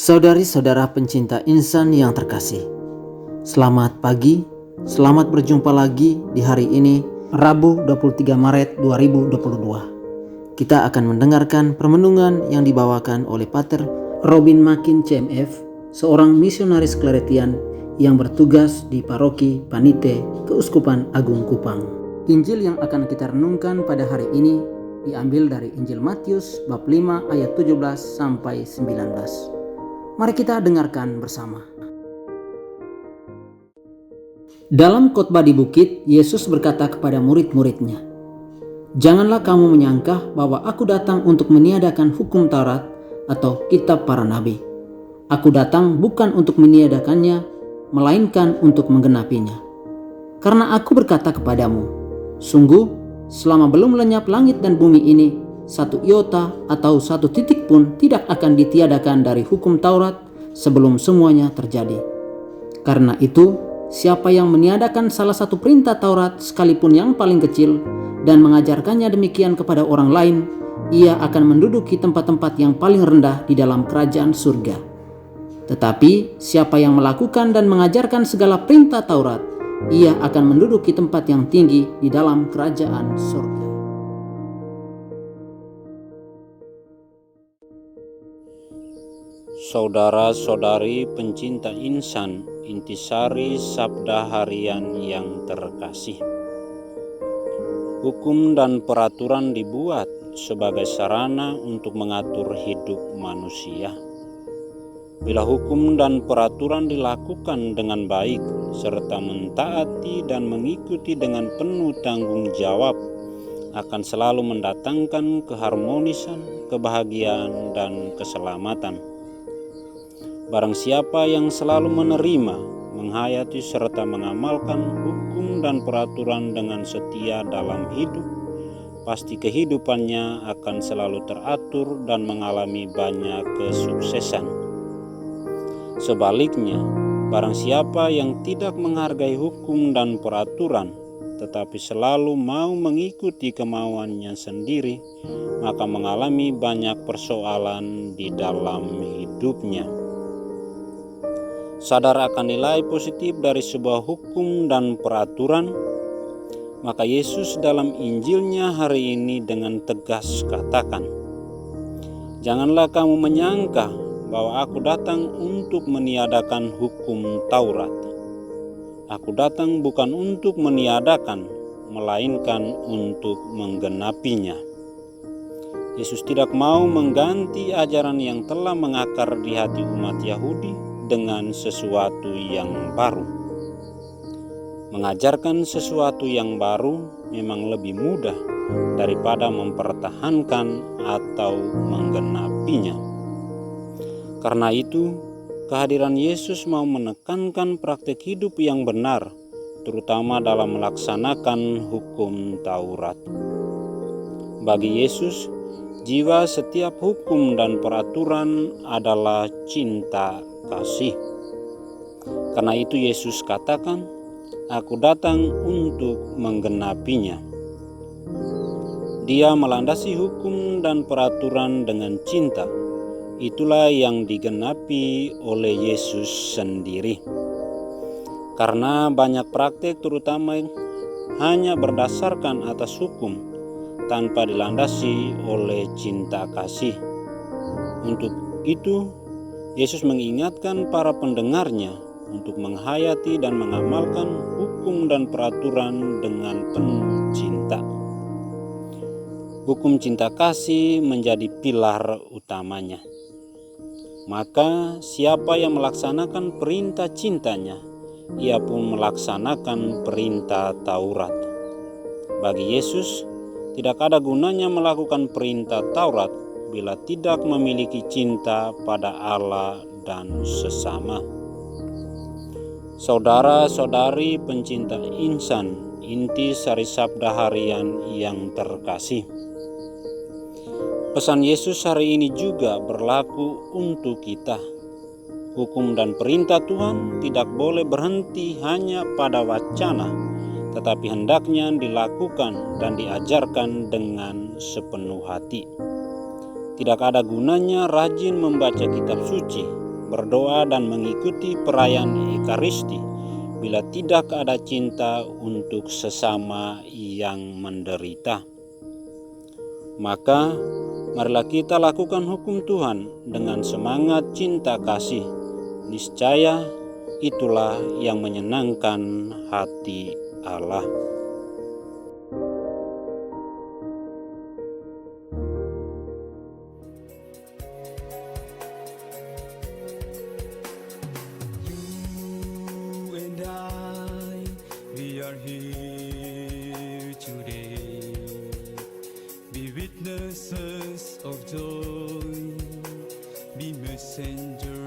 Saudari-saudara pencinta insan yang terkasih, selamat pagi, selamat berjumpa lagi di hari ini, Rabu 23 Maret 2022. Kita akan mendengarkan permenungan yang dibawakan oleh Pater Robin Makin CMF, seorang misionaris Claretian yang bertugas di Paroki Panite, Keuskupan Agung Kupang. Injil yang akan kita renungkan pada hari ini diambil dari Injil Matius bab 5 ayat 17 sampai 19. Mari kita dengarkan bersama. Dalam khotbah di bukit, Yesus berkata kepada murid-muridnya, "Janganlah kamu menyangka bahwa aku datang untuk meniadakan hukum Taurat atau kitab para nabi. Aku datang bukan untuk meniadakannya, melainkan untuk menggenapinya. Karena aku berkata kepadamu, sungguh, selama belum lenyap langit dan bumi ini, satu iota atau satu titik pun tidak akan ditiadakan dari hukum Taurat sebelum semuanya terjadi. Karena itu, siapa yang meniadakan salah satu perintah Taurat sekalipun yang paling kecil dan mengajarkannya demikian kepada orang lain, ia akan menduduki tempat-tempat yang paling rendah di dalam kerajaan surga. Tetapi siapa yang melakukan dan mengajarkan segala perintah Taurat, ia akan menduduki tempat yang tinggi di dalam kerajaan surga." Saudara-saudari pencinta insan, intisari sabda harian yang terkasih. Hukum dan peraturan dibuat sebagai sarana untuk mengatur hidup manusia. Bila hukum dan peraturan dilakukan dengan baik serta mentaati dan mengikuti dengan penuh tanggung jawab, akan selalu mendatangkan keharmonisan, kebahagiaan, dan keselamatan. Barang siapa yang selalu menerima, menghayati serta mengamalkan hukum dan peraturan dengan setia dalam hidup, pasti kehidupannya akan selalu teratur dan mengalami banyak kesuksesan. Sebaliknya, barang siapa yang tidak menghargai hukum dan peraturan, tetapi selalu mau mengikuti kemauannya sendiri, maka mengalami banyak persoalan di dalam hidupnya. Sadar akan nilai positif dari sebuah hukum dan peraturan, maka Yesus dalam Injilnya hari ini dengan tegas katakan, "Janganlah kamu menyangka bahwa aku datang untuk meniadakan hukum Taurat. Aku datang bukan untuk meniadakan, melainkan untuk menggenapinya." Yesus tidak mau mengganti ajaran yang telah mengakar di hati umat Yahudi dengan sesuatu yang baru. Mengajarkan sesuatu yang baru memang lebih mudah daripada mempertahankan atau menggenapinya. Karena itu, kehadiran Yesus mau menekankan praktik hidup yang benar, terutama dalam melaksanakan hukum Taurat. Bagi Yesus, jiwa setiap hukum dan peraturan adalah cinta kasih. Karena itu Yesus katakan, "Aku datang untuk menggenapinya." Dia melandasi hukum dan peraturan dengan cinta. Itulah yang digenapi oleh Yesus sendiri. Karena banyak praktek terutama hanya berdasarkan atas hukum tanpa dilandasi oleh cinta kasih. Untuk itu, Yesus mengingatkan para pendengarnya untuk menghayati dan mengamalkan hukum dan peraturan dengan penuh cinta. Hukum cinta kasih menjadi pilar utamanya. Maka siapa yang melaksanakan perintah cintanya, ia pun melaksanakan perintah Taurat. Bagi Yesus, tidak ada gunanya melakukan perintah Taurat bila tidak memiliki cinta pada Allah dan sesama. Saudara-saudari pencinta insan, inti sari sabda harian yang terkasih. Pesan Yesus hari ini juga berlaku untuk kita. Hukum dan perintah Tuhan tidak boleh berhenti hanya pada wacana, tetapi hendaknya dilakukan dan diajarkan dengan sepenuh hati. Tidak ada gunanya rajin membaca kitab suci berdoa dan mengikuti perayaan Ekaristi bila tidak ada cinta untuk sesama yang menderita. Maka marilah kita lakukan hukum Tuhan dengan semangat cinta kasih. Niscaya itulah yang menyenangkan hati Allah. We are here today, be witnesses of joy, be messengers